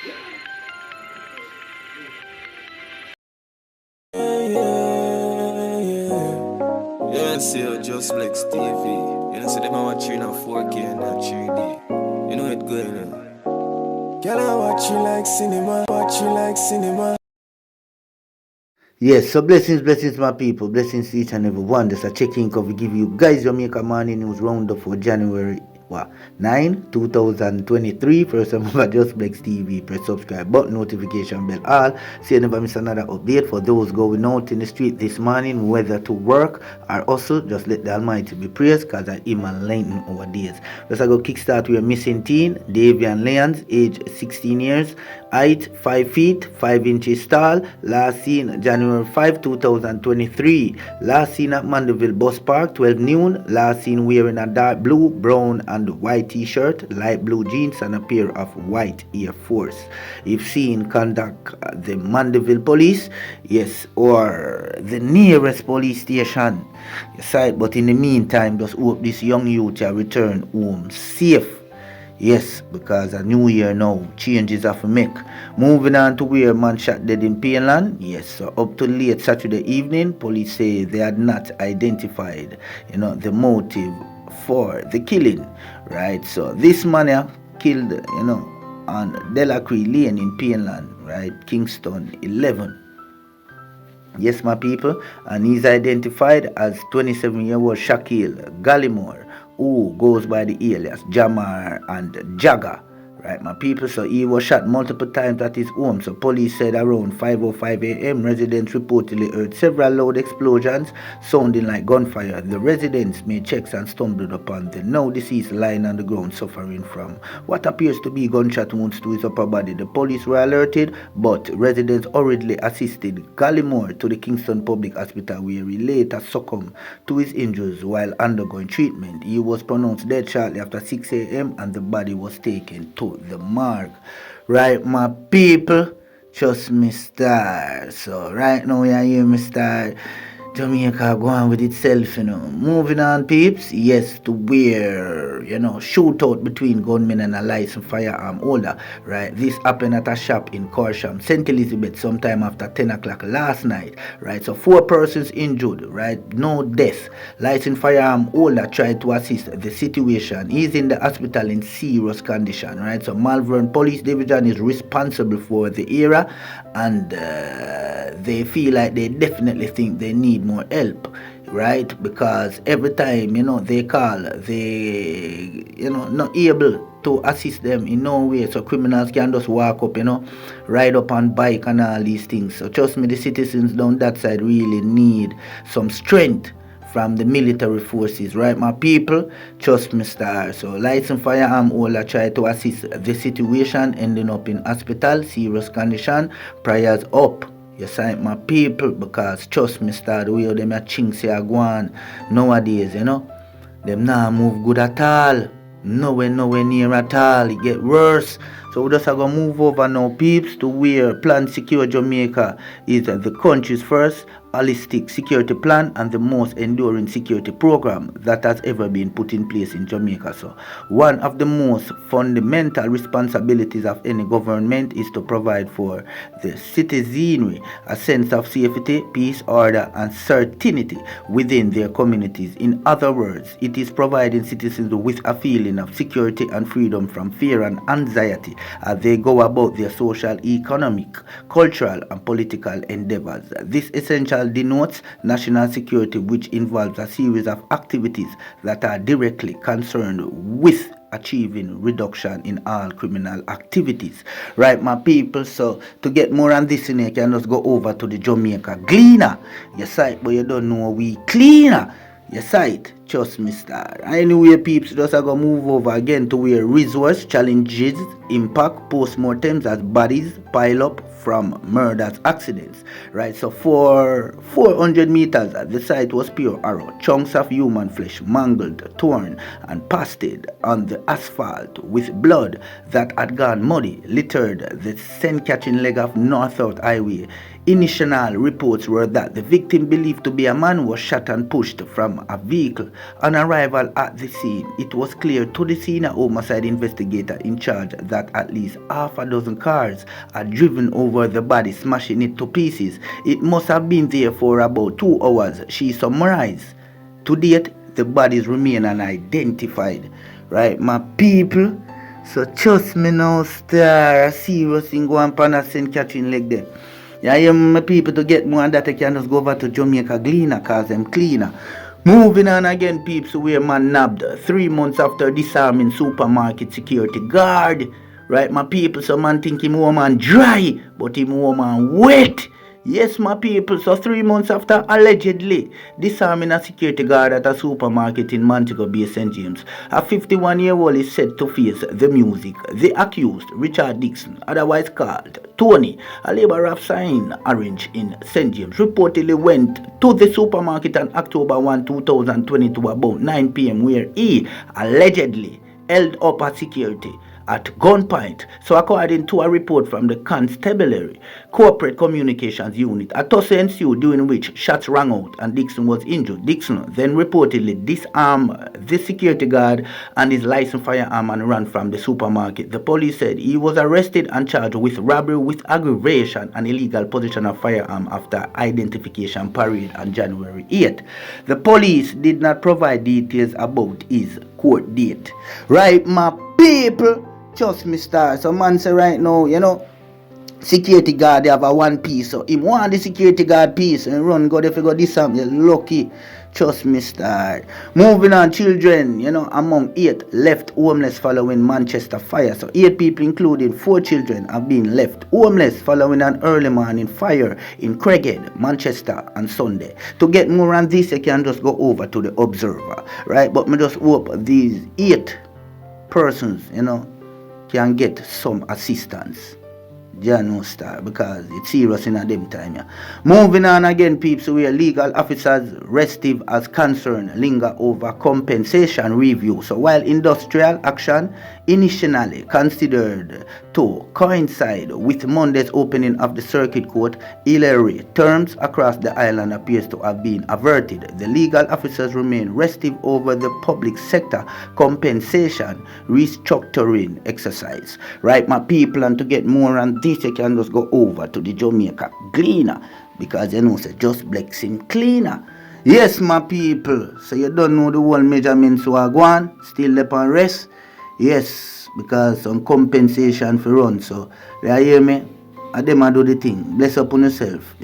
Yeah, see, just like Stevie. You know, so them are watching on 4K and not 3D. You know it going on. Girl, I watch you like cinema, watch you like cinema. Yes, so blessings, my people. Blessings to each and every one. This is a check-in cover give you guys Jamaica morning news roundup for January 9, 2023. First time over Just Flex TV. Press subscribe button, notification bell all. So you never miss another update. For those going out in the street this morning, whether to work or also just let the Almighty be praised, because I am enlightening our days. Let's go kickstart with a missing teen, Davian Lyons, age 16 years, height 5 feet 5 inches tall, last seen January 5, 2023. Last seen at Mandeville Bus Park, 12 noon. Last seen wearing a dark blue, brown, and white t-shirt, light blue jeans, and a pair of white Air Force. If seen, contact the Mandeville Police, yes, or the nearest police station. Yes, but in the meantime, just hope this young youth will return home safe. Yes, because a new year now, changes have to make. Moving on to where man shot dead in Painland. Yes, so up to late Saturday evening, police say they had not identified, the motive for the killing, right? So this man killed, on Delacree Lane in Painland, right? Kingston 11. Yes, my people, and he's identified as 27-year-old Shaquille Gallimore, who goes by the alias Jamar and Jagger. Right, my people, so he was shot multiple times at his home. So police said around 5:05 a.m. residents reportedly heard several loud explosions sounding like gunfire. The residents made checks and stumbled upon the now deceased lying on the ground suffering from what appears to be gunshot wounds to his upper body. The police were alerted, but residents hurriedly assisted Gallimore to the Kingston Public Hospital, where he later succumbed to his injuries while undergoing treatment. He was pronounced dead shortly after 6 a.m. and the body was taken to the mark. Right, my people, just me start. So right now you hear me start. Jamaica go on with itself, Moving on, peeps. Yes, to where, shootout between gunmen and a licensed firearm holder, right? This happened at a shop in Corsham, St. Elizabeth, sometime after 10 o'clock last night, right? So 4 persons injured, right? No death. Licensed firearm holder tried to assist the situation. He's in the hospital in serious condition, right? So Malvern Police Division is responsible for the area, and they feel like they definitely think they need more help, right? Because every time they call, they not able to assist them in no way, so criminals can just walk up, ride up on bike and all these things. So trust me, the citizens down that side really need some strength from the military forces, right, my people? Trust me, star. So licensed firearm holder tried to assist the situation, ending up in hospital, serious condition, prayers up. Yes, my people, because trust me, star, the way them a chinks here go on nowadays, them now move good at all. Nowhere near at all. It get worse. So we just are gonna move over now, peeps, to where Plan Secure Jamaica is the country's first holistic security plan and the most enduring security program that has ever been put in place in Jamaica. So one of the most fundamental responsibilities of any government is to provide for the citizenry a sense of safety, peace, order, and certainty within their communities. In other words, it is providing citizens with a feeling of security and freedom from fear and anxiety as they go about their social, economic, cultural, and political endeavors. This essential denotes national security, which involves a series of activities that are directly concerned with achieving reduction in all criminal activities. Right, my people? So to get more on this, you can just go over to the Jamaica Gleaner. Yes, right, but you don't know we cleaner. Yes, right. Trust me, star. Anyway, peeps, just gonna move over again to where resource challenges impact post-mortems as bodies pile up from murders, accidents. Right, so for 400 meters, the site was pure horror. Chunks of human flesh mangled, torn, and pasted on the asphalt with blood that had gone muddy littered the scent-catching leg of North-South Highway Initial reports were that the victim, believed to be a man, was shot and pushed from a vehicle. On arrival at the scene, it was clear to the senior homicide investigator in charge that at least half a dozen cars had driven over the body, smashing it to pieces. It must have been there for about 2 hours, she summarized. To date, the bodies remain unidentified. Right, my people? So trust me now, star, a serious thing going on at St. Catherine Lake there. Yeah, I am my people to get more on that I can just go over to Jamaica Gleaner, cause them cleaner. Moving on again, peeps, where man nabbed 3 months after disarming supermarket security guard. Right, my people, some man think him woman dry, but him woman wet. Yes, my people, so 3 months after allegedly disarming a security guard at a supermarket in Montego Bay, St. James, a 51-year-old is set to face the music. The accused, Richard Dixon, otherwise called Tony, a labor of sign orange in St. James, reportedly went to the supermarket on October 1, 2022 about 9 p.m. where he allegedly held up a security at gunpoint. So according to a report from the Constabulary Corporate Communications Unit, a tussle ensued during which shots rang out and Dixon was injured. Dixon then reportedly disarmed the security guard and his licensed firearm and ran from the supermarket. The police said he was arrested and charged with robbery with aggravation and illegal possession of firearm after identification parade on January 8th. The police did not provide details about his court date. Right, my people? Trust me, star. So man say right now, security guard they have a one piece. So him want the security guard piece and run God if you got this something, you're lucky. Trust me, star. Moving on, children, among 8 left homeless following Manchester fire. So 8 people, including 4 children, have been left homeless following an early morning fire in Craighead, Manchester on Sunday. To get more on this, you can just go over to the Observer, right? But me just hope these 8 persons, can get some assistance. Star, because it's serious in a them time. Yeah. Moving on again, peeps, where legal officers restive as concern linger over compensation review. So while industrial action initially considered to coincide with Monday's opening of the circuit court, Hillary terms across the island appears to have been averted. The legal officers remain restive over the public sector compensation restructuring exercise. Right, my people, and to get more on this, you can just go over to the Jamaica Gleaner, because say just blessing cleaner. Yes, my people, so you don't know the whole measurements who are going, still up and rest. Yes, because some compensation for run, so you hear me? And them a do the thing. Bless up on yourself,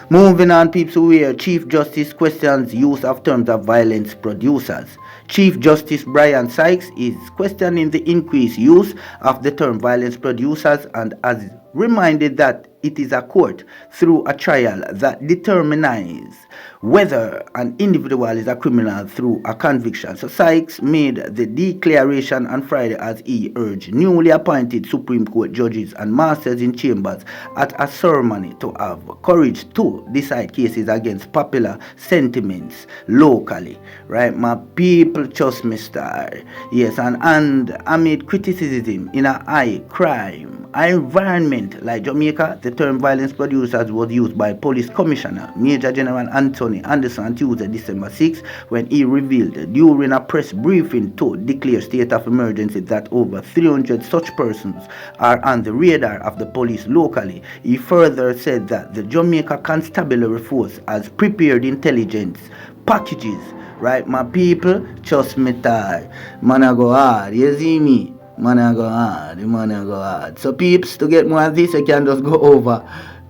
Moving on, people, where Chief Justice questions use of terms of violence producers. Chief Justice Brian Sykes is questioning the increased use of the term violence producers and has reminded that it is a court through a trial that determines whether an individual is a criminal through a conviction. So Sykes made the declaration on Friday as he urged newly appointed Supreme Court judges and masters in chambers at a ceremony to have courage to decide cases against popular sentiments locally. Right, my people, trust me, star. Yes, and amid criticism in a high crime environment like Jamaica, the term violence producers was used by Police Commissioner Major General Anthony Anderson on Tuesday, December 6, when he revealed during a press briefing to declare state of emergency that over 300 such persons are on the radar of the police locally. He further said that the Jamaica Constabulary Force has prepared intelligence packages. Right, my people, trust me, man, I go hard, you see me? Man, I go hard. So peeps, to get more of this, you can just go over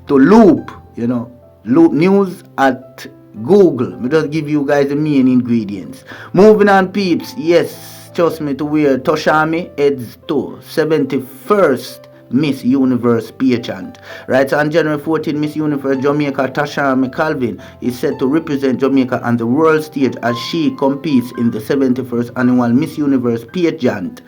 to Loop, Loop News at Google. Me just give you guys the main ingredients. Moving on, peeps, yes, trust me, to where Toshami heads to 71st Miss Universe pageant. Right, so on January 14, Miss Universe Jamaica Tasha Calvin is set to represent Jamaica on the world stage as she competes in the 71st annual Miss Universe pageant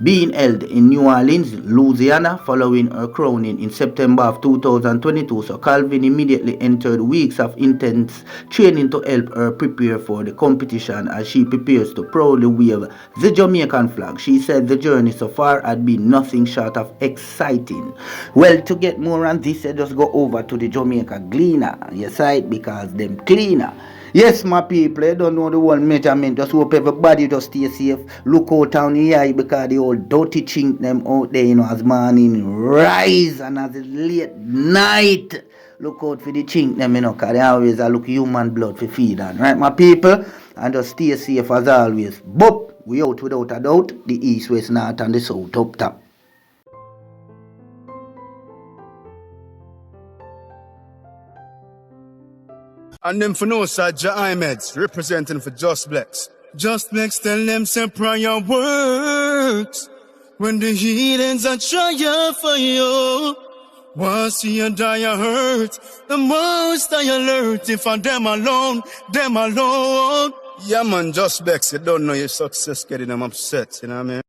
being held in New Orleans, Louisiana, following her crowning in September of 2022. So Calvin immediately entered weeks of intense training to help her prepare for the competition as she prepares to proudly wave the Jamaican flag. She said the journey so far had been nothing short of exciting. Well, to get more on this, just go over to the Jamaica Gleaner, yes, right, because them cleaner. Yes, my people, I don't know the whole measurement. Just hope everybody just stay safe. Look out on the eye because the old dirty chink them out there, as morning rise and as late night. Look out for the chink them, because they always look human blood for feed on. Right, my people? And just stay safe as always. But we out without a doubt. The east, west, north and the south up top. And them for no side, Ahmeds, representing for Just Blacks. Just Blacks tell them say prayer works. When the heathens are trying for you, once you die you hurt, the most I alert. If I them alone, them alone. Yeah man, Just Blacks, you don't know your success getting them upset, you know what I mean?